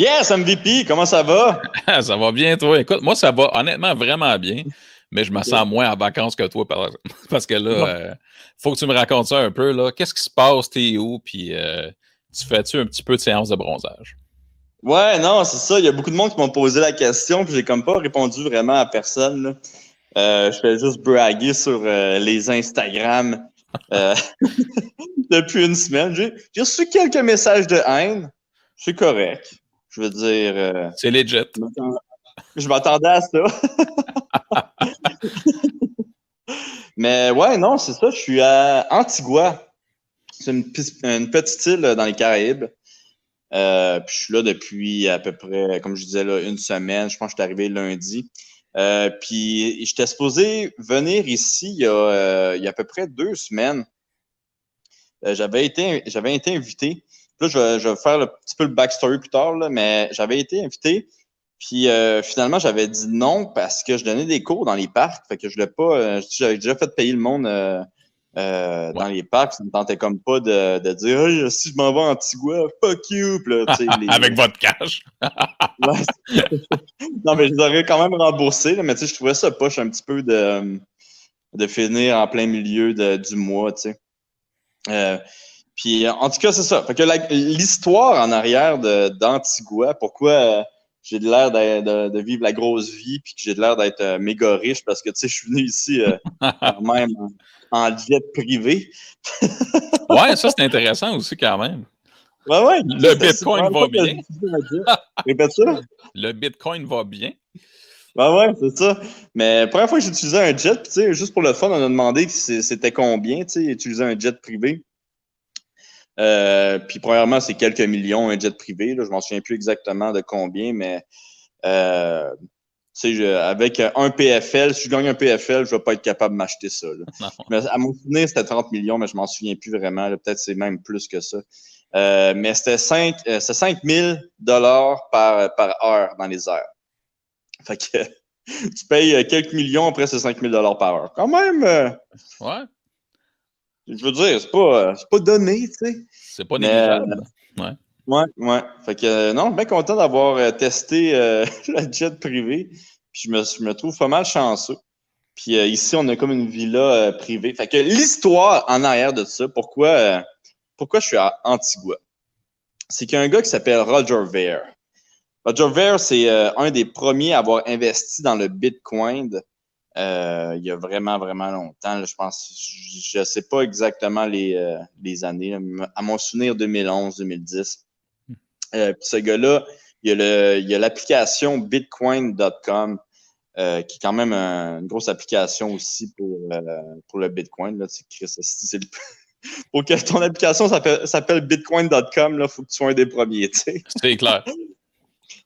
Yes, MVP, comment ça va? Ça va bien, toi? Écoute, moi, ça va honnêtement vraiment bien, mais je me OK. sens moins en vacances que toi parce que là, Bon. faut que tu me racontes ça un peu, là. Qu'est-ce qui se passe? T'es où? Puis, tu fais-tu un petit peu de séance de bronzage? Ouais, non, c'est ça. Il y a beaucoup de monde qui m'ont posé la question, puis j'ai comme pas répondu vraiment à personne, là. Je fais juste braguer sur les Instagram euh, depuis une semaine. J'ai reçu quelques messages de haine. C'est correct. Je veux dire, C'est legit. je m'attendais à ça. Mais ouais, non, c'est ça. Je suis à Antigua. C'est une petite île dans les Caraïbes. Puis je suis là depuis à peu près, comme je disais, là, une semaine. Je pense que je suis arrivé lundi. Puis j'étais supposé venir ici il y a à peu près 2 semaines. J'avais été invité. Là, je vais faire un petit peu le backstory plus tard, là, mais j'avais été invité. Puis finalement, j'avais dit non parce que je donnais des cours dans les parcs. Fait que je voulais pas. J'avais déjà fait payer le monde Ouais. dans les parcs. Ça me tentait comme pas de dire hey, si je m'en vais à Antigua, fuck you. Puis là, tu sais, Avec votre cash. Ouais. Non, mais je les aurais quand même remboursés, là, mais tu sais, je trouvais ça poche un petit peu de finir en plein milieu du mois, tu sais. Puis en tout cas, c'est ça. Fait que l'histoire en arrière d'Antigua, pourquoi j'ai de l'air de vivre la grosse vie, puis que j'ai de l'air d'être méga riche, parce que tu sais, je suis venu ici quand même en jet privé. Ouais, ça, c'est intéressant aussi quand même. Ouais, ouais, tu Le sais, c'est la Bitcoin première va fois que bien. j'utilise un jet. Répète ça. Le Bitcoin va bien. Ouais, c'est ça. Mais la première fois que j'utilisais un jet, tu sais, juste pour le fun, on a demandé c'était combien, tu sais, utiliser un jet privé. Puis premièrement, c'est quelques millions, un jet privé. Là, je m'en souviens plus exactement de combien, mais tu sais, avec un PFL, si je gagne un PFL, je vais pas être capable de m'acheter ça. Là. Non. Mais à mon souvenir, c'était 30 millions, mais je m'en souviens plus vraiment. Peut-être c'est même plus que ça. Mais c'était 5 000 par heure dans les airs. Fait que tu payes quelques millions, après c'est 5 000 par heure. Quand même, Ouais, je veux dire, c'est pas donné, tu sais. c'est pas Mais négligeable. Ouais. ouais. Fait que non, bien content d'avoir testé le jet privé. Puis je me trouve pas mal chanceux. Puis ici, on a comme une villa privée. Fait que l'histoire en arrière de ça, pourquoi je suis à Antigua? C'est qu'il y a un gars qui s'appelle Roger Ver. Roger Ver, c'est un des premiers à avoir investi dans le Bitcoin il y a vraiment, vraiment longtemps. Là, je pense, je ne sais pas exactement les années. À mon souvenir, 2011-2010. Ce gars-là, il y a l'application bitcoin.com, qui est quand même une grosse application aussi pour le Bitcoin. Là, pour que ton application s'appelle bitcoin.com, il faut que tu sois un des premiers. T'sais. C'est clair.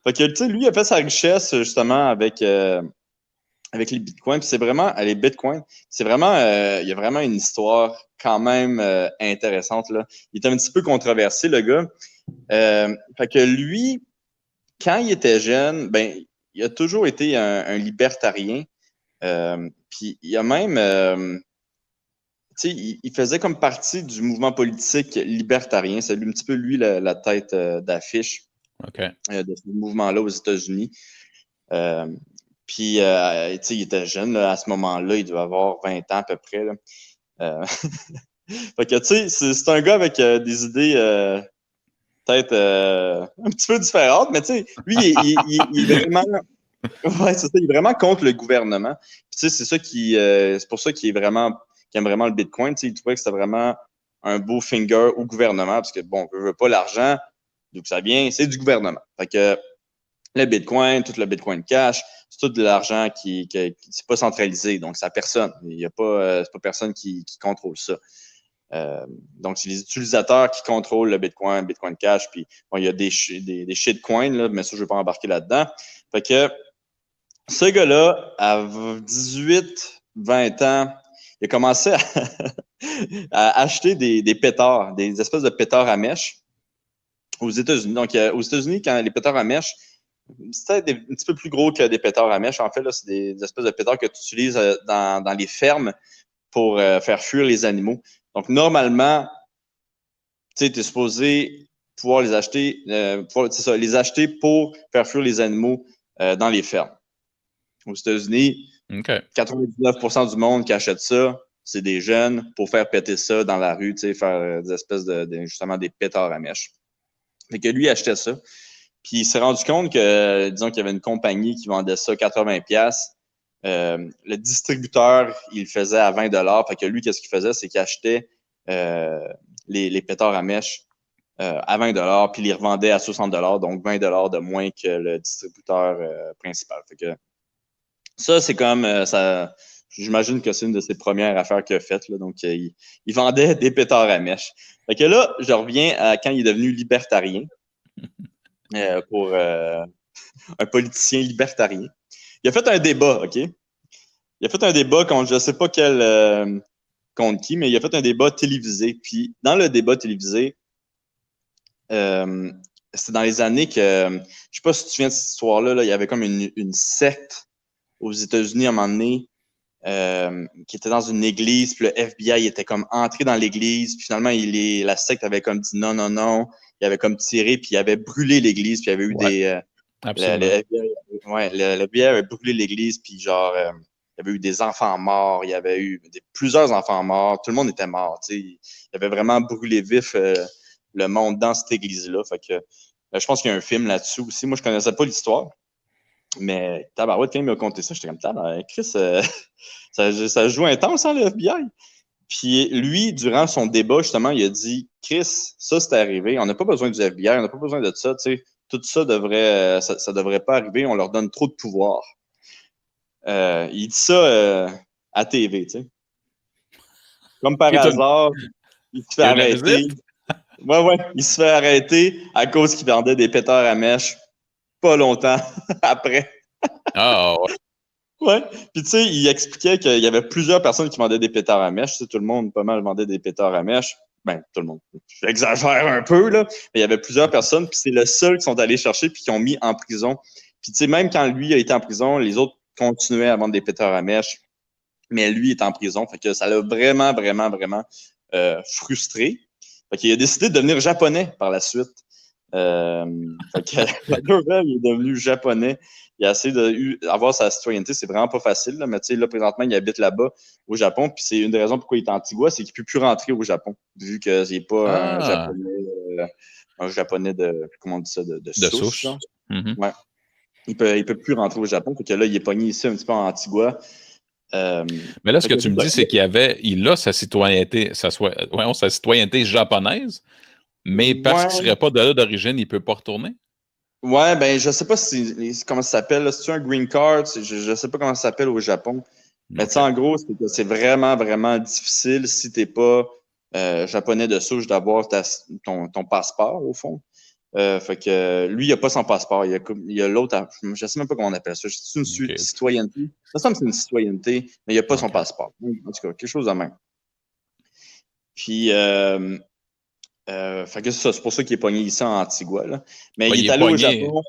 Fait que, tu sais, lui, il a fait sa richesse justement avec les bitcoins. Puis c'est vraiment, les bitcoins, c'est vraiment, il y a vraiment une histoire quand même intéressante. Là. Il est un petit peu controversé, le gars. Fait que lui, quand il était jeune, ben, il a toujours été un libertarien. Puis il a même, tu sais, il faisait comme partie du mouvement politique libertarien. C'est un petit peu lui la tête d'affiche OK. de ce mouvement-là aux États-Unis. Euh, Puis, tu sais, il était jeune là, à ce moment-là, il devait avoir 20 ans à peu près. Là. Euh, fait que, tu sais, c'est un gars avec des idées peut-être un petit peu différentes, mais tu sais, lui, il est vraiment. Ouais, c'est ça, il est vraiment contre le gouvernement. Puis, tu sais, c'est pour ça qu'il aime vraiment le Bitcoin. Tu sais, il trouvait que c'était vraiment un beau finger au gouvernement, parce que, bon, on veut pas l'argent, d'où ça vient, c'est du gouvernement. Fait que le Bitcoin, tout le Bitcoin Cash, c'est tout de l'argent qui c'est pas centralisé, donc c'est à personne. Il y a pas, c'est pas personne qui contrôle ça. Donc, c'est les utilisateurs qui contrôlent le Bitcoin, Bitcoin Cash, puis bon, il y a des shitcoins, là, mais ça, je ne vais pas embarquer là-dedans. Fait que ce gars-là, à 18, 20 ans, il a commencé à acheter des pétards, des espèces de pétards à mèche aux États-Unis. Donc, aux États-Unis, quand les pétards à mèche, c'est un petit peu plus gros que des pétards à mèche. En fait, là, c'est des espèces de pétards que tu utilises dans les fermes pour faire fuir les animaux. Donc, normalement, tu sais, tu es supposé pouvoir les acheter, les acheter pour faire fuir les animaux dans les fermes. Aux États-Unis, 99% du monde qui achète ça, c'est des jeunes pour faire péter ça dans la rue, faire des espèces justement des pétards à mèche. Fait que lui, il achetait ça. Puis il s'est rendu compte que, disons qu'il y avait une compagnie qui vendait ça 80$. Le distributeur, il le faisait à 20$. Fait que lui, qu'est-ce qu'il faisait? C'est qu'il achetait les pétards à mèche à 20$, puis il les revendait à 60$, donc 20$ de moins que le distributeur principal. Fait que ça, c'est comme ça. J'imagine que c'est une de ses premières affaires qu'il a faites. Là, donc, il vendait des pétards à mèche. Fait que là, je reviens à quand il est devenu libertarien pour un politicien libertarien. Il a fait un débat, OK? Il a fait un débat contre je ne sais pas quel contre qui, mais il a fait un débat télévisé. Puis, dans le débat télévisé, c'était dans les années que, je ne sais pas si tu te souviens de cette histoire-là, là, il y avait comme une secte aux États-Unis à un moment donné qui était dans une église, puis le FBI était comme entré dans l'église, puis finalement, la secte avait comme dit non, non, non, il avait comme tiré, puis il avait brûlé l'église, puis il y avait eu des... le FBI avait brûlé l'église, puis genre, il y avait eu des enfants morts, il y avait eu plusieurs enfants morts, tout le monde était mort, tu sais. Il avait vraiment brûlé vif le monde dans cette église-là. Fait que je pense qu'il y a un film là-dessus aussi. Moi, je connaissais pas l'histoire, mais tabarouette, quand il m'a conté ça, j'étais comme tabarouette, Chris, ça joue intense, hein, le FBI. Puis lui, durant son débat, justement, il a dit Chris, ça c'est arrivé, on n'a pas besoin du FBI, on n'a pas besoin de ça, tu sais. Tout ça devrait, ça devrait pas arriver, on leur donne trop de pouvoir. Il dit ça à TV, tu sais. Comme par hasard, il se fait arrêter. Ouais, il se fait arrêter à cause qu'il vendait des pétards à mèche pas longtemps après. Ah, ouais. Ouais. Puis, tu sais, il expliquait qu'il y avait plusieurs personnes qui vendaient des pétards à mèche. Tu sais, tout le monde, pas mal, vendait des pétards à mèche. Ben, tout le monde. J'exagère un peu, là. Mais il y avait plusieurs personnes, puis c'est le seul qui sont allés chercher, puis qui ont mis en prison. Puis, tu sais, même quand lui a été en prison, les autres continuaient à vendre des pétards à mèche. Mais lui est en prison. Fait que ça l'a vraiment, vraiment, vraiment frustré. Fait qu'il a décidé de devenir japonais par la suite. Fait que il est devenu japonais. Il a essayé d'avoir sa citoyenneté, c'est vraiment pas facile, là, mais tu sais, là, présentement, il habite là-bas, au Japon, puis c'est une des raisons pourquoi il est antigua, c'est qu'il ne peut plus rentrer au Japon, vu qu'il n'est pas un japonais de, comment on dit ça, de souche. Mm-hmm. Ouais. Il peut plus rentrer au Japon, fait que là, il est pogné ici un petit peu en Antigua. Mais là, ce que tu me dis, c'est qu'il a sa citoyenneté, sa citoyenneté japonaise, mais parce qu'il ne serait pas de là d'origine, il ne peut pas retourner? Ouais, ben je sais pas comment ça s'appelle. C'est un green card, je sais pas comment ça s'appelle au Japon. Mais tu sais, en gros, c'est vraiment, vraiment difficile si t'es pas japonais de souche d'avoir ton passeport, au fond. Fait que lui, il a pas son passeport. Il y a l'autre, je sais même pas comment on appelle ça. C'est une citoyenneté. Ça semble que c'est une citoyenneté, mais il a pas son passeport. En tout cas, quelque chose de même. Puis fait que c'est pour ça qu'il est pogné ici en Antigua. Là. Mais il est allé au Japon.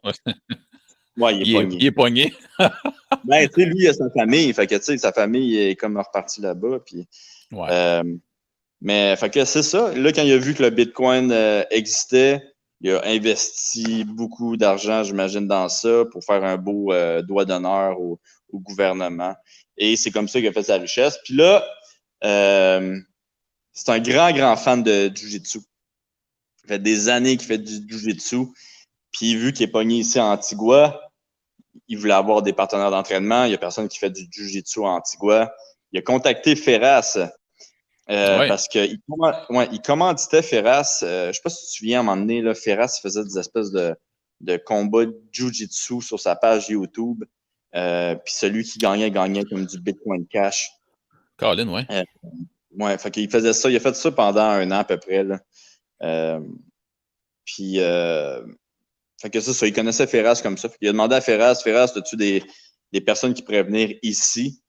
Ouais, il est pogné. Ben, tu sais, lui, il a sa famille. Fait que, tu sais, sa famille est comme repartie là-bas. Puis, mais, fait que c'est ça. Là, quand il a vu que le Bitcoin existait, il a investi beaucoup d'argent, j'imagine, dans ça pour faire un beau doigt d'honneur au gouvernement. Et c'est comme ça qu'il a fait sa richesse. Puis là, c'est un grand, grand fan de Jiu-Jitsu. Ça fait des années qu'il fait du Jiu-Jitsu. Puis vu qu'il est pogné ici à Antigua, il voulait avoir des partenaires d'entraînement. Il y a personne qui fait du Jiu-Jitsu à Antigua. Il a contacté Ferras parce qu'il commanditait Ferras. Je ne sais pas si tu te souviens, à un moment donné, là, Ferras faisait des espèces de combats de Jiu-Jitsu sur sa page YouTube. Puis celui qui gagnait comme du Bitcoin Cash. Colin, ouais. Ouais, fait qu'il faisait ça. Il a fait ça pendant 1 an à peu près. Là. Puis, fait que ça, il connaissait Ferras comme ça. Il a demandé à Ferras, as-tu des personnes qui pourraient venir ici?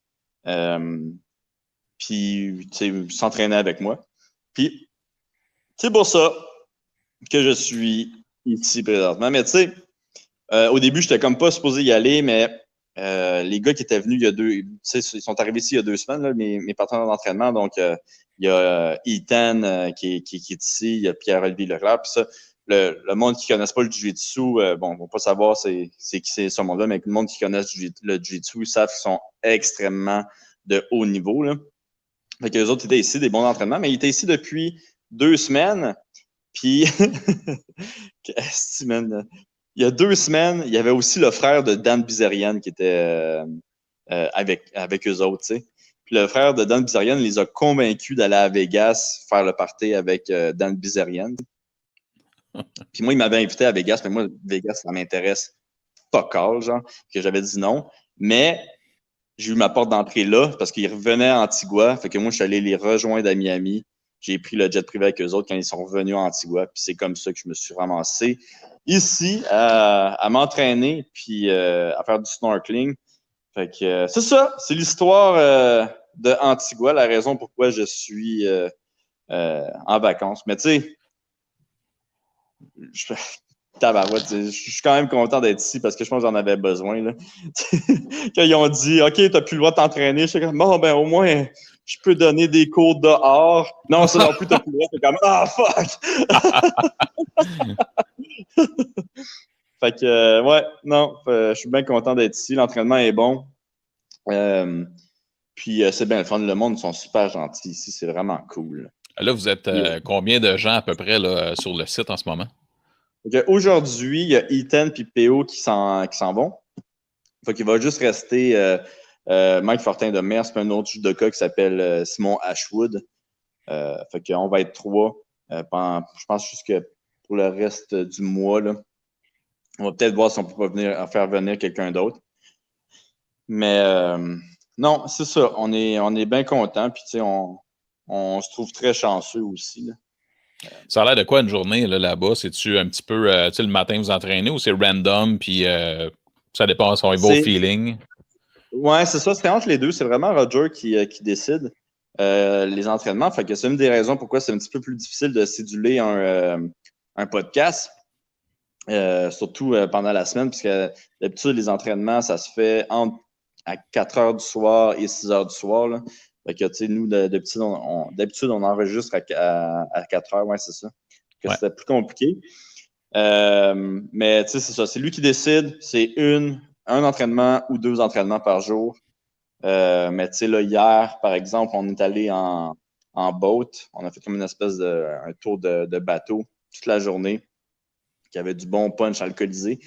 Puis, tu sais, s'entraîner avec moi. Puis, c'est pour ça que je suis ici présentement. Mais tu sais, au début, j'étais comme pas supposé y aller, mais les gars qui étaient venus tu sais, ils sont arrivés ici il y a 2 semaines, là, mes partenaires d'entraînement. Donc, il y a Ethan qui est ici, il y a Pierre-Olivier Leclerc, puis ça. le monde qui ne connaisse pas le jiu-jitsu, bon, ne va pas savoir c'est qui c'est ce monde-là, mais le monde qui connaisse le jiu-jitsu, ils savent qu'ils sont extrêmement de haut niveau, là. Fait que les autres étaient ici, des bons entraînements, mais ils étaient ici depuis 2 semaines. Puis, il y a 2 semaines, il y avait aussi le frère de Dan Bilzerian qui était avec eux autres, tu sais. Puis le frère de Dan Bilzerian les a convaincus d'aller à Vegas faire le party avec Dan Bilzerian. Puis moi, il m'avait invité à Vegas, mais moi, Vegas, ça m'intéresse pas all, genre, que j'avais dit non. Mais j'ai eu ma porte d'entrée là parce qu'ils revenaient à Antigua. Fait que moi, je suis allé les rejoindre à Miami. J'ai pris le jet privé avec eux autres quand ils sont revenus à Antigua. Puis c'est comme ça que je me suis ramassé ici à m'entraîner puis à faire du snorkeling. Fait que c'est ça. C'est l'histoire de Antigua, la raison pourquoi je suis en vacances. Mais tu sais, tabarouette, je suis quand même content d'être ici parce que je pense que j'en avais besoin. Là. Quand ils ont dit « OK, tu n'as plus le droit de t'entraîner », je suis comme « Bon, ben au moins, je peux donner des cours dehors. » Non, ça non plus, tu n'as plus le droit. C'est comme « Ah, fuck! » Fait que, ouais, non, je suis bien content d'être ici. L'entraînement est bon. Puis c'est bien le fun. Le monde, ils sont super gentils ici. C'est vraiment cool. Là, vous êtes combien de gens à peu près là, sur le site en ce moment? Aujourd'hui, il y a Ethan et PO qui s'en vont. Fait qu'il va juste rester Mike Fortin de Mers et un autre judoka qui s'appelle Simon Ashwood. Fait qu'on va être 3 je pense jusque pour le reste du mois. Là. On va peut-être voir si on peut pas faire venir quelqu'un d'autre. Mais non, c'est ça. On est bien contents. Puis tu sais, on se trouve très chanceux aussi. Là. Ça a l'air de quoi une journée là-bas? C'est-tu un petit peu, tu sais, le matin vous entraînez ou c'est random, puis ça dépend, ça va au feeling? Ouais, c'est ça. C'est entre les deux. C'est vraiment Roger qui décide les entraînements. Fait que c'est une des raisons pourquoi c'est un petit peu plus difficile de céduler un podcast, surtout pendant la semaine, puisque d'habitude, les entraînements, ça se fait à 4 heures du soir et 6 heures du soir. Là. Fait que, tu sais, nous, d'habitude, on enregistre à 4 heures. Ouais, c'est ça. Que c'était plus compliqué. Mais, tu sais, c'est ça. C'est lui qui décide. C'est un entraînement ou 2 entraînements par jour. Mais, tu sais, là, hier, par exemple, on est allé en boat. On a fait comme une espèce un tour de bateau toute la journée. Qui avait du bon punch alcoolisé.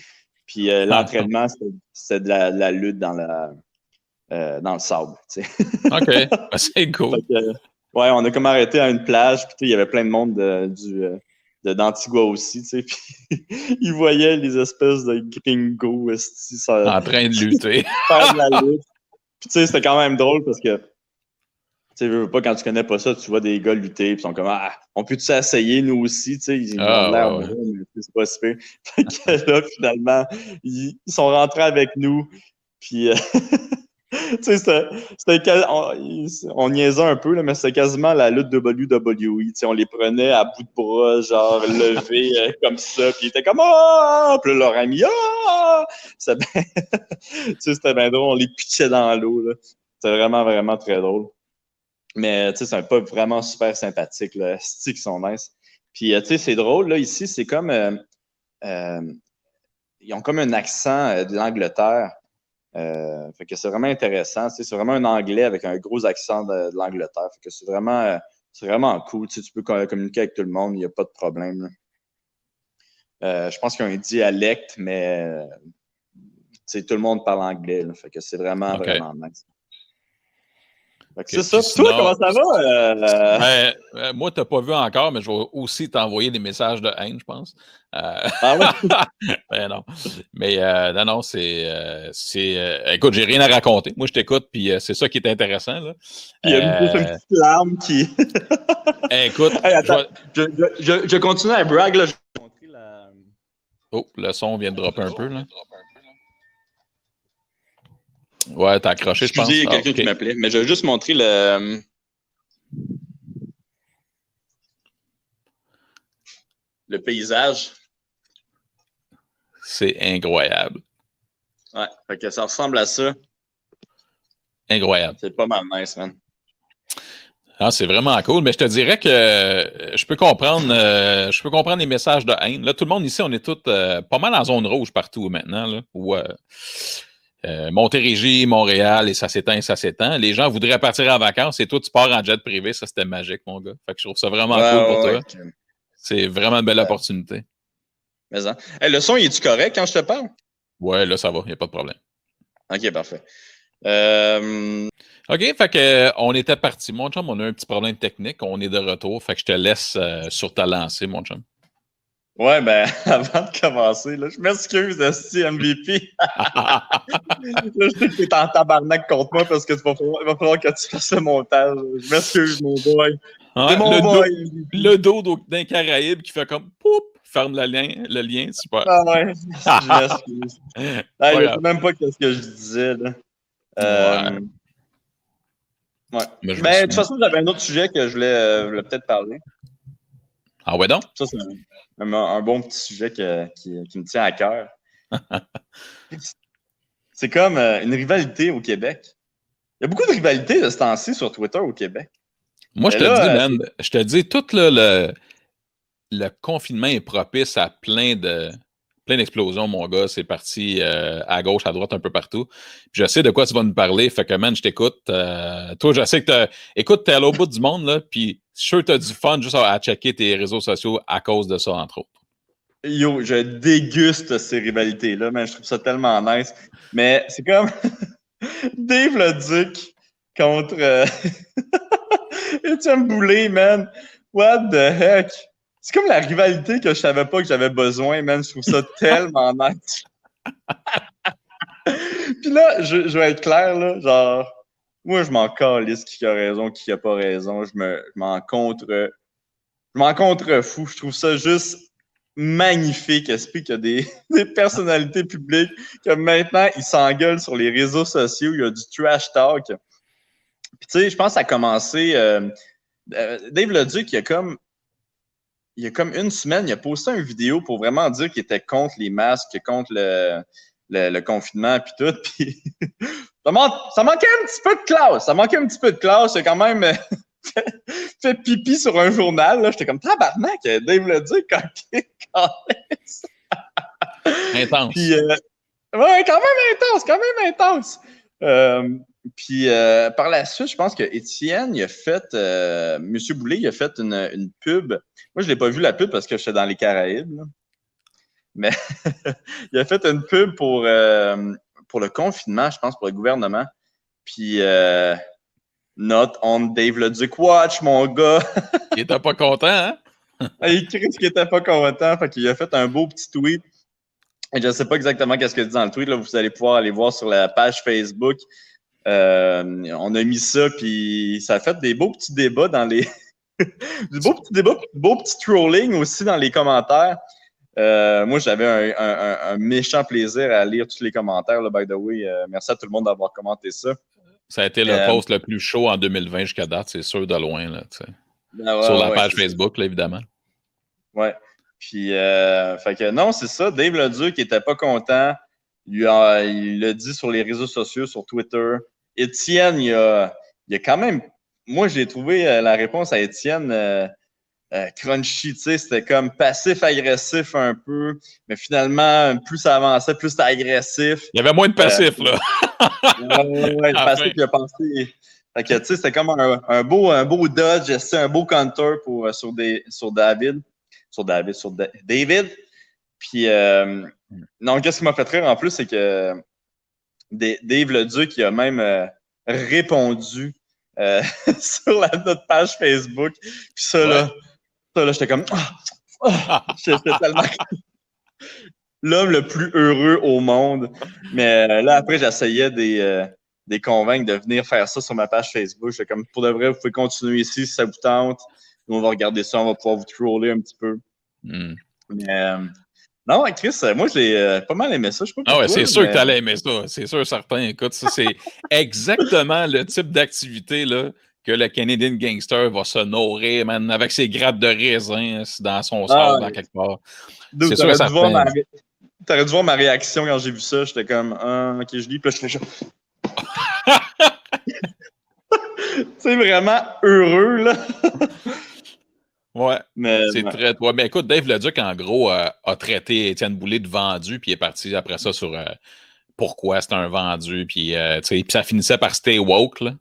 Puis l'entraînement, c'était de la lutte dans le sable. Tu sais. OK. C'est cool. Ouais, on a comme arrêté à une plage, puis il y avait plein de monde d'Antigua aussi, tu sais, puis ils voyaient les espèces de gringos en train de lutter. Faire de la lutte. Puis tu sais, c'était quand même drôle parce que tu sais, pas quand tu connais pas ça, tu vois des gars lutter, puis ils sont comme ah, on peut-tu essayer nous aussi, tu sais, ils ont l'air bons, mais c'est pas super. Fait que là, finalement, ils sont rentrés avec nous, puis tu sais, on niaisait un peu, là, mais c'était quasiment la lutte WWE. Tu sais, on les prenait à bout de bras, genre levés comme ça, puis ils étaient comme ah, puis là, leur ami ah, tu sais, c'était bien drôle, on les pitchait dans l'eau, là. C'était vraiment, vraiment très drôle. Mais tu sais, c'est un pub vraiment super sympathique, là. C'est qu'ils sont nice. Puis tu sais, c'est drôle, là, ici, c'est comme ils ont comme un accent de l'Angleterre. Fait que c'est vraiment intéressant. Tu sais, c'est vraiment un anglais avec un gros accent de l'Angleterre. Fait que c'est vraiment cool. Tu sais, tu peux communiquer avec tout le monde, il n'y a pas de problème. Je pense qu'il y a un dialecte, mais tu sais, tout le monde parle anglais. Là. Fait que c'est vraiment, vraiment nice. C'est ça. Sinon, toi, comment ça va? Moi, tu n'as pas vu encore, mais je vais aussi t'envoyer des messages de haine, je pense. Ah ouais? Ben non. Mais non, écoute, j'ai rien à raconter. Moi, je t'écoute, puis c'est ça qui est intéressant. Là. Il y a une petite larme qui... écoute... Hey, attends, je continue à brag. Là. Je vais montrer la... Oh, le son vient de dropper un peu. Là. Ouais, t'as accroché, je pense. Il y a quelqu'un qui m'appelait, mais je vais juste montrer le paysage. C'est incroyable. Ouais, fait que ça ressemble à ça. Incroyable. C'est pas mal nice, man. Ah, c'est vraiment cool, mais je te dirais que je peux comprendre les messages de haine. Là, tout le monde ici, on est tous pas mal en zone rouge partout maintenant, là, où Montérégie, Montréal, et ça s'étend. Les gens voudraient partir en vacances et toi, tu pars en jet privé. Ça, c'était magique, mon gars. Fait que je trouve ça vraiment cool pour toi. C'est vraiment une belle opportunité. Mais hein. Hey, le son, il est-tu correct quand je te parle? Ouais, là, ça va. Il n'y a pas de problème. OK, parfait. OK, fait que on était parti. Mon chum, on a un petit problème technique. On est de retour. Fait que je te laisse sur ta lancée, mon chum. Ouais, ben, avant de commencer, là, je m'excuse, Esti MVP. Là, je sais que t'es en tabarnak contre moi parce que il va falloir que tu fasses le montage. Je m'excuse, mon boy. C'est mon boy. Le dos d'un Caraïbe qui fait comme poup, ferme le lien, super. Ah ouais, je m'excuse. Ah, je sais même pas ce que je disais, là. Ouais. Ben, de toute façon, j'avais un autre sujet que je voulais peut-être parler. Ah ouais donc? Ça, c'est un bon petit sujet qui me tient à cœur. C'est comme une rivalité au Québec. Il y a beaucoup de rivalités de ce temps-ci sur Twitter au Québec. Moi, je te dis, tout le confinement est propice à plein d'explosions, mon gars. C'est parti à gauche, à droite, un peu partout. Puis je sais de quoi tu vas nous parler. Fait que, man, je t'écoute. Toi, je sais que t'es à l'autre bout du monde, là. Puis je suis sûr que t'as du fun juste à checker tes réseaux sociaux à cause de ça, entre autres. Yo, je déguste ces rivalités-là, mais je trouve ça tellement nice. Mais c'est comme Dave Leduc contre Étienne Boulay, man. What the heck? C'est comme la rivalité que je savais pas que j'avais besoin, man. Je trouve ça tellement nice. Puis là, je vais être clair, là, genre, moi, je m'en calisse qui a raison, qui a pas raison. Je m'en contrefous. Je trouve ça juste magnifique, qu'il y a des personnalités publiques que maintenant, ils s'engueulent sur les réseaux sociaux. Il y a du trash talk. Puis tu sais, je pense que ça a commencé... Dave Leduc, il y a comme une semaine, il a posté une vidéo pour vraiment dire qu'il était contre les masques, contre le confinement puis tout. Puis ça manquait un petit peu de classe. Ça manquait un petit peu de classe. Il a quand même fait pipi sur un journal. Là. J'étais comme tabarnak, Dave Leduc quand intense. Puis, ouais, quand même intense. Puis par la suite, je pense que Étienne, il a fait, Monsieur Boulay, il a fait une pub. Moi, je l'ai pas vu la pub parce que j'étais dans les Caraïbes. Là. Mais il a fait une pub pour le confinement, je pense, pour le gouvernement. Puis Not on Dave Leduc Watch, mon gars. Il était pas content, hein? Il crie qu'il était pas content. Fait qu'il a fait un beau petit tweet. Et je ne sais pas exactement qu'est-ce qu'il dit dans le tweet. Là, vous allez pouvoir aller voir sur la page Facebook. On a mis ça, puis ça a fait des beaux petits débats dans les... du beau petit débat, beau petit trolling aussi dans les commentaires. Moi, j'avais un méchant plaisir à lire tous les commentaires, là, by the way. Merci à tout le monde d'avoir commenté ça. Ça a été le post le plus chaud en 2020 jusqu'à date, c'est sûr, de loin. Là, ouais, sur la page Facebook, là, évidemment. Ouais. Puis, fait que non, c'est ça. Dave Leduc qui était pas content. Il l'a dit sur les réseaux sociaux, sur Twitter. Étienne, il a quand même... Moi, j'ai trouvé la réponse à Étienne crunchy, tu sais, c'était comme passif-agressif un peu, mais finalement, plus ça avançait, plus c'était agressif. Il y avait moins de passif, là. Ouais, le passif, il a pensé... Fait que, tu sais, c'était comme un beau dodge, un beau counter sur David. Sur David. Puis, non, qu'est-ce qui m'a fait rire en plus, c'est que Dave Leduc, il a même répondu sur notre page Facebook. Puis ça, là, j'étais comme... j'étais tellement... l'homme le plus heureux au monde. Mais là, après, j'essayais des convaincre de venir faire ça sur ma page Facebook. J'étais comme, pour de vrai, vous pouvez continuer ici si ça vous tente. Nous, on va regarder ça, on va pouvoir vous troller un petit peu. Mais non, Chris, moi, j'ai pas mal aimé ça. Je sais pas ouais, c'est sûr que tu allais aimer ça. C'est sûr, certain. Écoute, ça, c'est exactement le type d'activité là, que le Canadian Gangster va se nourrir, man, avec ses grappes de raisin dans son sort, dans quelque part. C'est sûr, certain. T'aurais dû voir ma réaction quand j'ai vu ça. J'étais comme, ok, je lis, puis là, je fais ça. C'est vraiment heureux, là. Ouais. Mais, c'est très. Ouais, mais écoute, Dave Leduc, en gros, a traité Étienne Boulay de vendu, puis il est parti après ça sur pourquoi c'est un vendu, puis ça finissait par stay woke, là,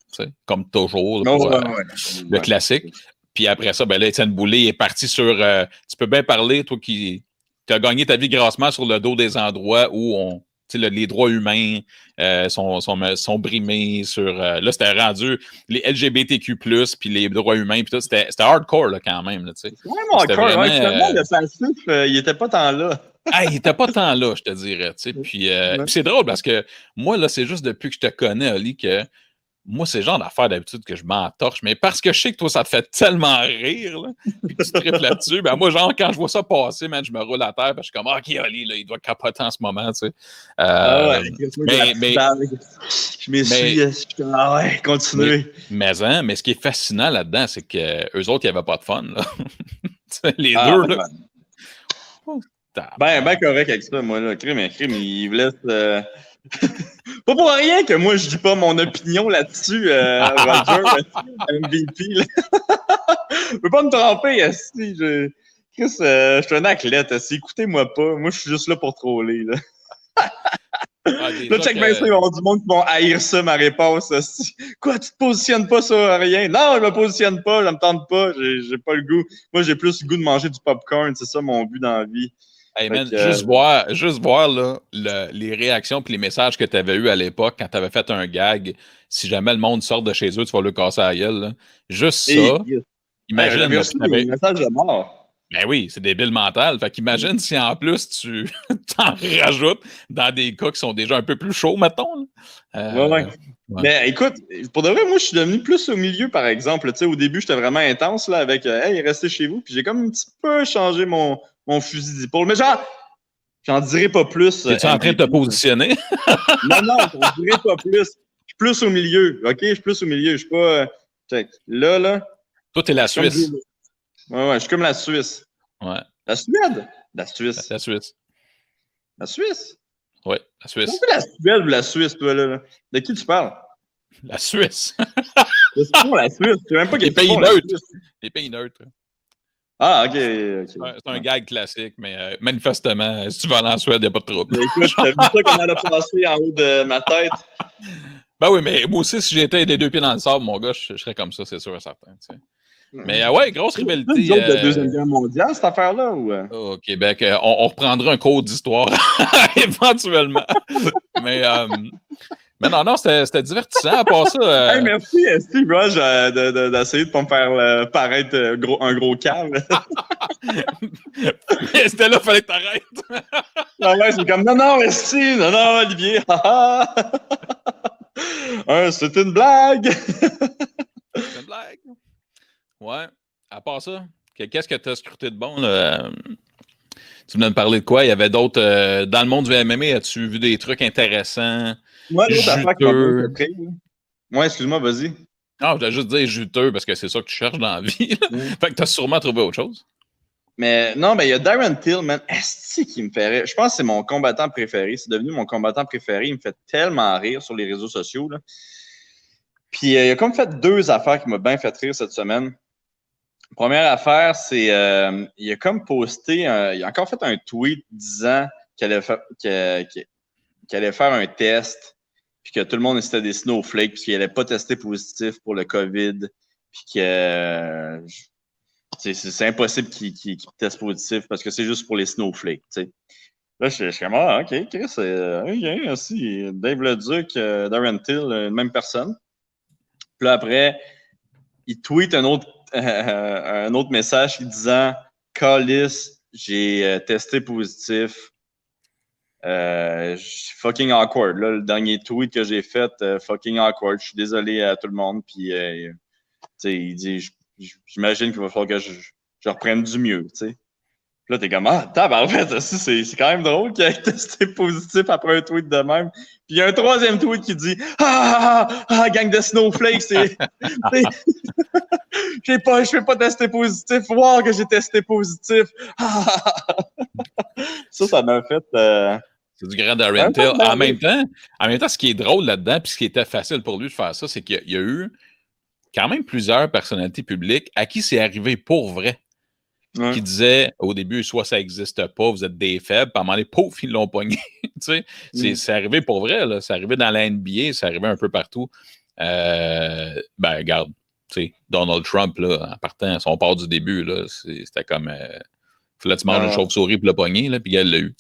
comme toujours, là, pour le classique. Puis après ça, ben là, Étienne Boulay est parti sur. Tu peux bien parler, toi qui as gagné ta vie grassement sur le dos des endroits où les droits humains sont brimés sur. Là, c'était rendu les LGBTQ, puis les droits humains, puis tout. C'était hardcore, là, quand même. Là, c'est vraiment hardcore. Vraiment, finalement, le passif, il était pas tant là. Il était pas tant là, je te dirais. Puis c'est drôle parce que moi, là, c'est juste depuis que je te connais, Oli, que moi, c'est le genre d'affaire d'habitude que je m'entorche, mais parce que je sais que toi, ça te fait tellement rire, là, puis que tu tripes là-dessus, ben moi, genre, quand je vois ça passer, man, je me roule à terre, ben, je suis comme, OK, Oli, là, il doit capoter en ce moment, tu sais. Je m'essuie, ah ouais, continuez. Mais ce qui est fascinant là-dedans, c'est qu'eux autres, ils n'avaient pas de fun, là. Les deux, là. Ben correct avec ça, moi, là. Crime, il vous laisse... Pas pour rien que moi, je dis pas mon opinion là-dessus, Roger, MVP. Là. Je peux pas me tromper, si Chris, je suis un athlète, écoutez-moi pas. Moi, je suis juste là pour troller, là. Là, check bien ça, il va y avoir du monde qui vont haïr ça, ma réponse. Quoi, tu te positionnes pas sur rien? Non, je me positionne pas, je me tente pas, j'ai pas le goût. Moi, j'ai plus le goût de manger du popcorn, c'est ça mon but dans la vie. Hey man, juste voir là, les réactions et les messages que tu avais eus à l'époque quand tu avais fait un gag. Si jamais le monde sort de chez eux, tu vas lui casser la gueule. Là. Juste ça. Imagine. J'avais reçu des messages de mort. Ben oui, c'est débile mental. Fait qu'imagine si en plus tu t'en rajoutes dans des cas qui sont déjà un peu plus chauds, mettons. Ouais. Mais écoute, pour de vrai, moi, je suis devenu plus au milieu, par exemple. Tu sais, au début, j'étais vraiment intense là, avec hey, restez chez vous. Puis j'ai comme un petit peu changé mon fusil d'épaule. Mais genre, j'en dirai pas plus. Es-tu en train de te positionner? Non, j'en dirai pas plus. Je suis plus au milieu. OK? Je suis plus au milieu. Je suis pas. Là. Toi, t'es la Suisse. Ouais, je suis comme la Suisse. Ouais. La Suède? La Suisse. La Suisse. La Suisse? Oui, la Suisse. C'est la Suède ou la Suisse, toi, là? De qui tu parles? La Suisse. C'est quoi la Suisse? Je sais même pas les pays neutres. Les pays neutres. Ah, OK. C'est un gag classique, mais manifestement, si tu vas aller en Suède, il n'y a pas de trouble. Mais écoute, t'as vu ça comment elle a passé en haut de ma tête? Ben oui, mais moi aussi, si j'étais les deux pieds dans le sable, mon gars, je serais comme ça, c'est sûr et certain. Tu sais. Mais ouais, grosse rivalité. C'est une joke de la Deuxième Guerre mondiale, cette affaire-là? Ou... Au Québec, on reprendra un cours d'histoire éventuellement. mais non, c'était divertissant à part ça. Hey, merci, Steve Rush, d'essayer de ne pas me faire paraître un gros câble. C'était là, il fallait que t'arrêtes. Ouais, c'est comme non, Steve, non, Olivier. C'est une blague. C'est une blague. Ouais. À part ça, qu'est-ce que tu as scruté de bon? Là? Tu venais de parler de quoi? Il y avait d'autres. Dans le monde du MMA, as-tu vu des trucs intéressants? Moi, l'autre affaire qui m'a fait très. Ouais, excuse-moi, vas-y. Non, je voulais juste dire juteux parce que c'est ça que tu cherches dans la vie. Fait que tu as sûrement trouvé autre chose. Mais non, il y a Darren Till, man. Est-ce qui me fait rire? Je pense que c'est mon combattant préféré. C'est devenu mon combattant préféré. Il me fait tellement rire sur les réseaux sociaux. Là. Puis il a comme fait deux affaires qui m'ont bien fait rire cette semaine. Première affaire, c'est il a comme posté, il a encore fait un tweet disant qu'il allait faire un test, puis que tout le monde était des snowflakes, puis qu'il n'allait pas tester positif pour le COVID, puis que c'est impossible qu'il teste positif parce que c'est juste pour les snowflakes. T'sais. Là, je suis comme, OK, Chris, OK, merci. Dave Leduc, Darren Till, même personne. Puis là, après, il tweet un autre message qui disant Callis, j'ai testé positif. Fucking awkward. Là, le dernier tweet que j'ai fait, fucking awkward. Je suis désolé à tout le monde. Puis, il dit j'imagine qu'il va falloir que je reprenne du mieux. T'sais. Là, t'es comme, en fait, c'est quand même drôle qu'il ait testé positif après un tweet de même. Puis il y a un troisième tweet qui dit gang de snowflakes, je vais pas tester positif. Voir que j'ai testé positif. Ça m'a fait. C'est du grand Darren Till. En même temps, ce qui est drôle là-dedans, puis ce qui était facile pour lui de faire ça, c'est qu'il y a eu quand même plusieurs personnalités publiques à qui c'est arrivé pour vrai. Ouais. Qui disaient au début, soit ça n'existe pas, vous êtes des faibles, puis à un moment donné, pouf, ils l'ont pogné. C'est arrivé pour vrai, là. C'est arrivé dans la NBA, c'est arrivé un peu partout. Regarde, Donald Trump, là, en partant, son part du début, là, c'était comme. Là, tu manges une chauve-souris pour le pogner, là, puis elle l'a eu.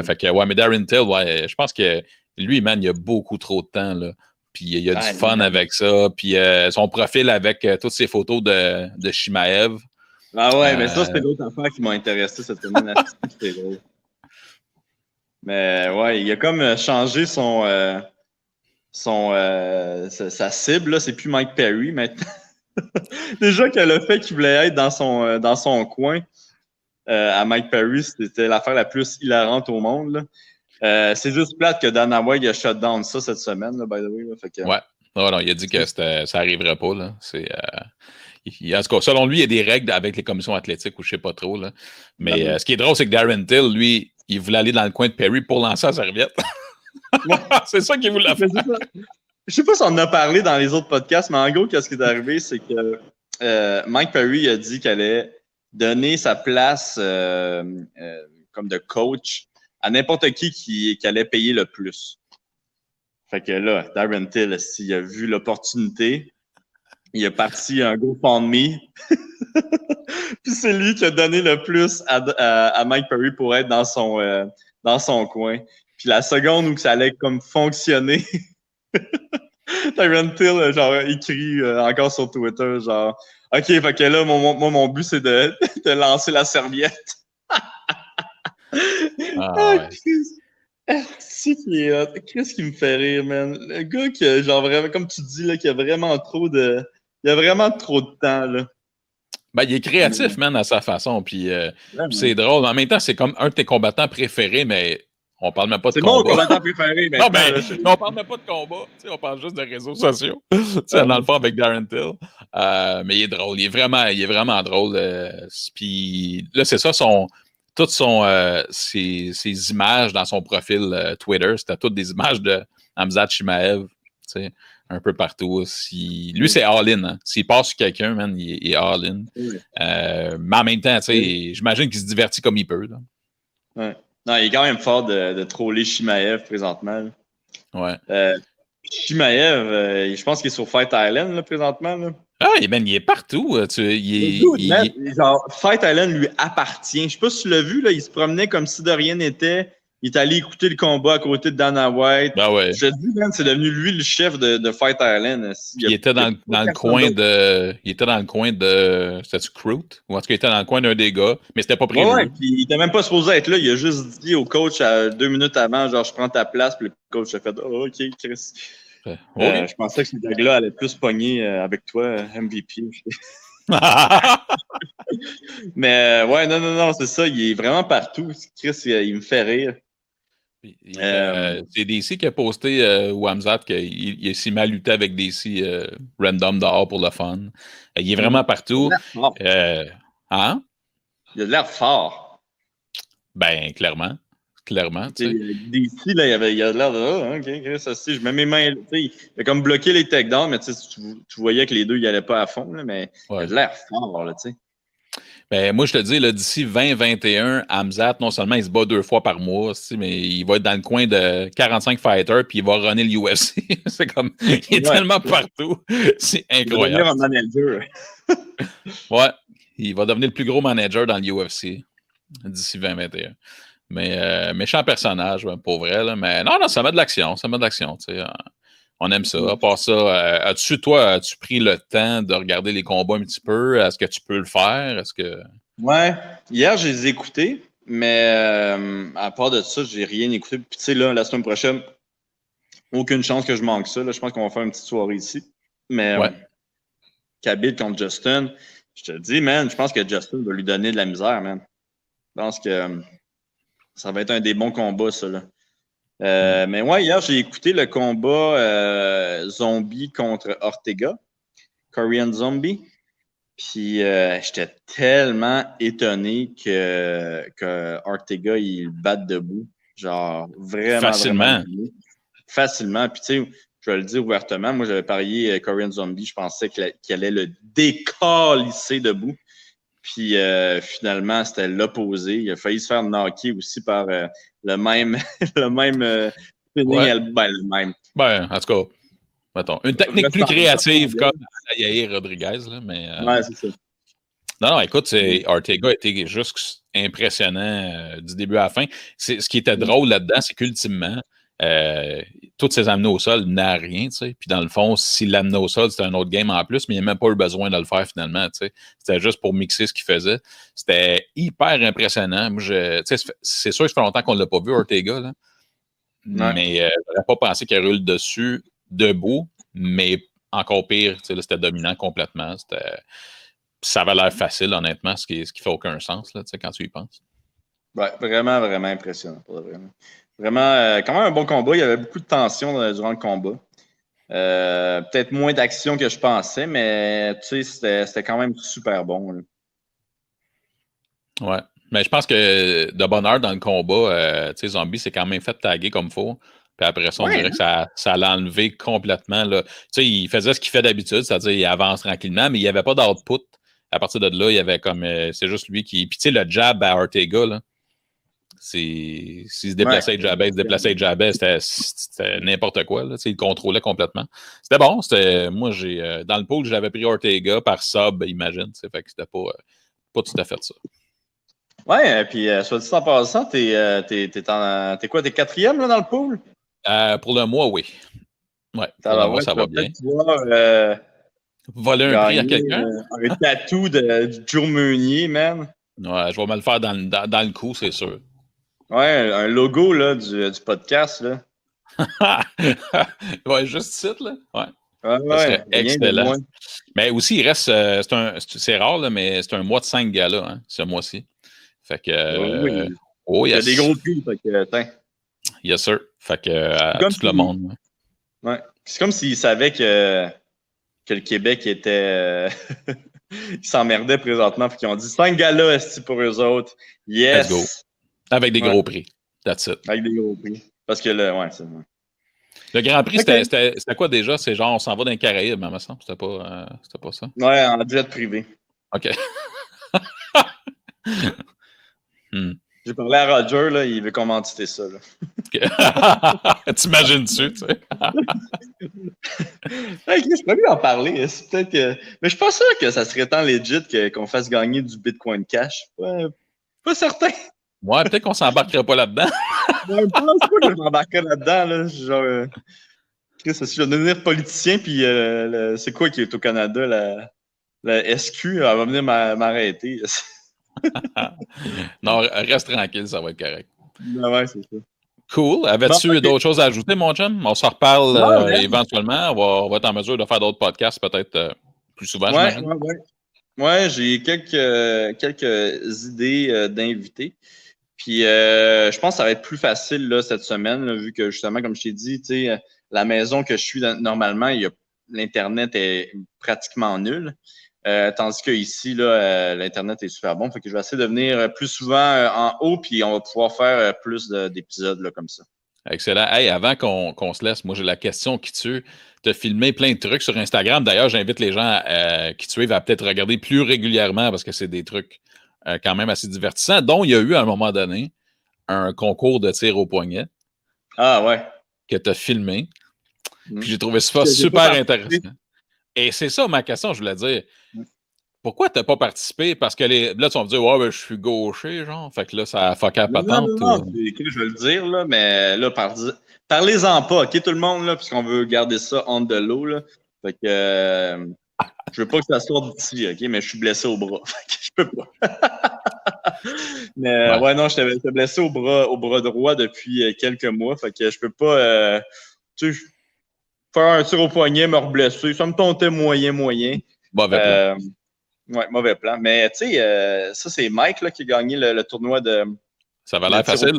Fait que, ouais, mais Darren Till, ouais, je pense que lui, man, il a beaucoup trop de temps, là. Puis il y a du fun avec ça. Puis son profil avec toutes ses photos de Chimaev. Ah ouais, mais ça, c'était d'autres affaires qui m'ont intéressé cette semaine. C'était drôle. Mais ouais, il a comme changé sa cible, là. C'est plus Mike Perry maintenant. Déjà que le fait qu'il voulait être dans son coin à Mike Perry, c'était l'affaire la plus hilarante au monde, là. C'est juste plate que Dana White a shut down ça cette semaine, là, by the way. Là. Fait que... Ouais. Non, il a dit que ça n'arriverait pas. Là. En tout cas, selon lui, il y a des règles avec les commissions athlétiques ou je ne sais pas trop. Là. Mais ce qui est drôle, c'est que Darren Till, lui, il voulait aller dans le coin de Perry pour lancer la serviette. C'est ça qu'il voulait faire. Je sais pas si on en a parlé dans les autres podcasts, mais en gros, qu'est-ce qui est arrivé, c'est que Mike Perry a dit qu'elle allait donner sa place comme de coach à n'importe qui allait payer le plus. Fait que là, Darren Till, s'il a vu l'opportunité, il a parti un GoFundMe. Puis c'est lui qui a donné le plus à Mike Perry pour être dans son coin. Puis la seconde où ça allait comme fonctionner, Darren Till, genre, écrit encore sur Twitter, genre, OK, fait que là, mon but, c'est de lancer la serviette. Qu'est-ce qui me fait rire, man? Le gars qui, genre, vraiment, comme tu dis, là, qui a vraiment trop de temps, là. Ben, il est créatif, man, à sa façon. Puis c'est drôle. En même temps, c'est comme un de tes combattants préférés, mais on parle même pas de combat. C'est mon combattant préféré. Non, mais on parle même pas de combat. On parle juste de réseaux sociaux. Dans le fond, avec Darren Till. Mais il est drôle. Il est vraiment drôle. Puis là, c'est ça, toutes ses images dans son profil Twitter, c'était toutes des images de Khamzat Chimaev, un peu partout. Lui, c'est all-in. Hein. S'il passe sur quelqu'un, man, il est all-in. Mais en même temps, j'imagine qu'il se divertit comme il peut. Là. Ouais. Non, il est quand même fort de troller Chimaev présentement. Là. Chimaev, je pense qu'il est sur Fight Island là, présentement. Là. Ah, il est partout. Genre, Fight Island lui appartient. Je sais pas si tu l'as vu, là, il se promenait comme si de rien n'était. Il est allé écouter le combat à côté de Dana White. Ben ouais. Je te dis, man, c'est devenu lui le chef de Fight Island. Il était dans le coin de. Il était dans le coin de. C'était-tu Crute? Ou en tout cas, il était dans le coin d'un des gars, mais c'était pas prévu. Ouais, puis il était même pas supposé être là. Il a juste dit au coach 2 minutes avant, genre, je prends ta place. Puis le coach a fait, oh, OK, Chris. Je pensais que ce gars-là allait plus pogner avec toi, MVP. Mais ouais, non, c'est ça. Il est vraiment partout. Chris, il me fait rire. C'est DC qui a posté ou Khamzat qu'il s'est mal lutté avec DC random dehors pour le fun. Il est vraiment partout. Hein? Il a l'air fort. Ben, clairement. DC, là, il a l'air de OK, Chris, aussi, je mets mes mains. Il a comme bloqué les takedowns, mais tu voyais que les deux, ils n'allaient pas à fond, là, mais il a l'air fort, là, tu sais. Ben, moi, je te dis, d'ici 2021, Khamzat, non seulement il se bat 2 fois par mois, mais il va être dans le coin de 45 fighters, puis il va runner le UFC. C'est comme, il est tellement partout. C'est incroyable. Il va devenir un manager. Ouais, il va devenir le plus gros manager dans le UFC d'ici 2021. Mais méchant personnage, pour vrai. Là. Mais non, ça met de l'action. On aime ça. À part ça, as-tu pris le temps de regarder les combats un petit peu? Est-ce que tu peux le faire? Ouais. Hier, je les ai écoutés, mais à part de ça, j'ai rien écouté. Puis tu sais, là, la semaine prochaine, aucune chance que je manque ça. Là. Je pense qu'on va faire une petite soirée ici. Mais Khabib contre Justin, je te dis, man, je pense que Justin va lui donner de la misère, man. Je pense que ça va être un des bons combats, ça, là. Mais ouais, hier, j'ai écouté le combat Zombie contre Ortega, Korean Zombie. Puis j'étais tellement étonné que Ortega, il batte debout. Genre, vraiment. Facilement. Facilement. Puis tu sais, je vais le dire ouvertement. Moi, j'avais parié Korean Zombie. Je pensais qu'il allait le décalisser debout. Puis finalement, c'était l'opposé. Il a failli se faire knocker aussi par le même spinning le même. Ben, en tout cas, mettons, une technique plus créative comme Yair Rodriguez, là, mais... Ouais, c'est ça. Non, écoute, Ortega a été juste impressionnant du début à la fin. Ce qui était drôle là-dedans, c'est qu'ultimement, toutes ces amenées au sol n'a rien, tu sais. Puis dans le fond, s'il l'amenait au sol, c'était un autre game en plus, mais il n'y a même pas eu besoin de le faire finalement, tu sais. C'était juste pour mixer ce qu'il faisait. C'était hyper impressionnant. Moi, c'est sûr que ça fait longtemps qu'on ne l'a pas vu, Ortega, là. Ouais. Mais je n'aurais pas pensé qu'il roule dessus debout, mais encore pire, tu sais, là, c'était dominant complètement. Ça avait l'air facile, honnêtement, ce qui fait aucun sens, là, tu sais, quand tu y penses. Ouais, vraiment, vraiment impressionnant. Vraiment, quand même un bon combat. Il y avait beaucoup de tension durant le combat. Peut-être moins d'action que je pensais, mais tu sais, c'était quand même super bon. Là. Ouais. Mais je pense que de bonne heure dans le combat, tu sais, Zombie s'est quand même fait taguer comme il faut. Puis après ça, on dirait que ça l'a enlevé complètement. Tu sais, il faisait ce qu'il fait d'habitude, c'est-à-dire il avance tranquillement, mais il n'y avait pas d'output. À partir de là, il y avait comme. C'est juste lui qui. Puis tu sais, le jab à Ortega, là. S'il se déplaçait et jabait, c'était n'importe quoi. Là, il contrôlait complètement. C'était bon. Moi, dans le pool, j'avais pris Ortega par sub, imagine. Fait que c'était pas tout à fait ça. Ouais, puis soit dit en passant, t'es quoi? T'es quatrième là, dans le pool? Pour le mois, oui. Ouais, pour le mois, ça va bien. Voler un prix à quelqu'un? Un tatou de Joe Meunier, man. Ouais, je vais me le faire dans le coup, c'est sûr. Ouais, un logo là, du podcast. Là. Ouais, juste site, là. Ouais. Ça serait excellent. Mais aussi, il reste. C'est rare, là, mais c'est un mois de 5 galas, hein, ce mois-ci. Fait que. Oui. Oh, yes. Il y a des gros prix, fait que, Yes, sir. Fait que tout le monde. Ouais. C'est comme s'ils savaient que le Québec était. Ils s'emmerdaient présentement, puis qu'ils ont dit 5 galas pour eux autres. Yes! Let's go. Avec des gros prix. That's it. Avec des gros prix. Parce que c'est vrai. Le Grand Prix, c'était quoi déjà? C'est genre, on s'en va dans les Caraïbes, mais me semble. C'était pas ça? Ouais, en jet privé. OK. J'ai parlé à Roger, là, il veut commanditer ça. Là. T'imagines-tu, tu sais? Je pourrais bien en parler. C'est peut-être que... Mais je suis pas sûr que ça serait tant legit qu'on fasse gagner du Bitcoin Cash. Pas certain. Ouais, peut-être qu'on s'embarquerait pas là-dedans. Je pense pas que je m'embarquerais là-dedans. Là. Genre, je vais devenir politicien, puis c'est quoi qui est au Canada? La SQ, elle va venir m'arrêter. Non, reste tranquille, ça va être correct. Ouais, c'est ça. Cool. Avais-tu d'autres choses à ajouter, mon chum? On s'en reparle éventuellement. On va être en mesure de faire d'autres podcasts peut-être plus souvent, j'imagine. Ouais, j'ai quelques idées d'invités. Puis je pense que ça va être plus facile là, cette semaine, là, vu que justement, comme je t'ai dit, la maison que je suis normalement, l'Internet est pratiquement nul. Tandis que ici, là, l'Internet est super bon. Fait que je vais essayer de venir plus souvent en haut, puis on va pouvoir faire plus d'épisodes là, comme ça. Excellent. Hey, avant qu'on se laisse, moi j'ai la question qui tue. Tu as filmé plein de trucs sur Instagram. D'ailleurs, j'invite les gens qui suivent à peut-être regarder plus régulièrement parce que c'est des trucs quand même assez divertissants, dont il y a eu à un moment donné un concours de tir au poignet. Ah ouais. Que tu as filmé. Puis j'ai trouvé ça super intéressant. Et c'est ça ma question, je voulais dire. Pourquoi t'as pas participé? Parce que là, tu vas me dire, ouais, ben, je suis gaucher, genre. Fait que là, ça a fucké la patente. Non, je vais le dire, là, mais là, parlez-en pas, OK, tout le monde, là, puisqu'on veut garder ça on the low, là. Fait que je veux pas que ça sorte d'ici, OK, mais je suis blessé au bras. Fait que je peux pas. Mais ouais, non, j'étais blessé au bras droit depuis quelques mois. Fait que je peux pas faire un tir au poignet, me reblesser. Ça me tentait moyen. Mauvais plan. Ouais, mauvais plan. Mais tu sais, ça, c'est Mike là, qui a gagné le tournoi de. Ça va l'air facile.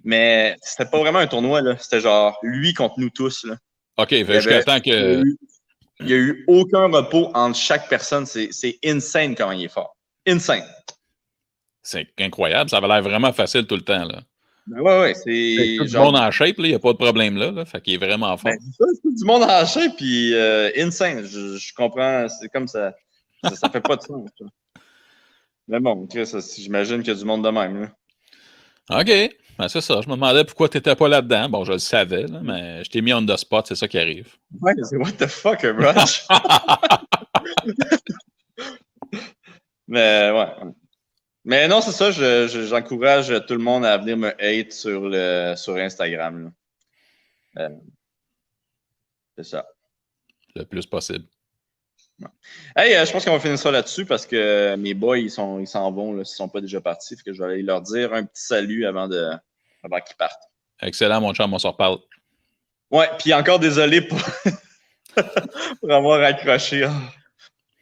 Mais c'était pas vraiment un tournoi, là. C'était genre lui contre nous tous. Là. OK, jusqu'à temps que. Il n'y a eu aucun repos entre chaque personne. C'est insane comment il est fort. Insane. C'est incroyable. Ça va l'air vraiment facile tout le temps, là. Ben ouais, c'est. Tout le monde en shape, il n'y a pas de problème là. Fait qu'il est vraiment fort. Ben, c'est du monde en shape, puis insane. Je comprends, c'est comme ça. Ça fait pas de sens. Ça. Mais bon, j'imagine qu'il y a du monde de même. Là. OK. Ben, c'est ça. Je me demandais pourquoi tu n'étais pas là-dedans. Bon, je le savais, là, mais je t'ai mis on the spot, c'est ça qui arrive. Ouais, c'est what the fuck, Rush? Mais ouais. Mais non, c'est ça, j'encourage tout le monde à venir me hate sur Instagram. C'est ça. Le plus possible. Ouais. Hey, je pense qu'on va finir ça là-dessus parce que mes boys, ils s'en vont, là, s'ils ne sont pas déjà partis. Fait que je vais aller leur dire un petit salut avant qu'ils partent. Excellent, mon chum, on se reparle. Ouais, puis encore désolé pour, pour avoir accroché. Oh,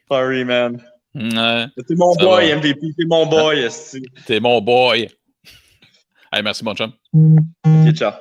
sorry, man. T'es mon boy, va. MVP. T'es mon boy, esti. T'es mon boy. Hey, merci, mon chum. Ok, ciao.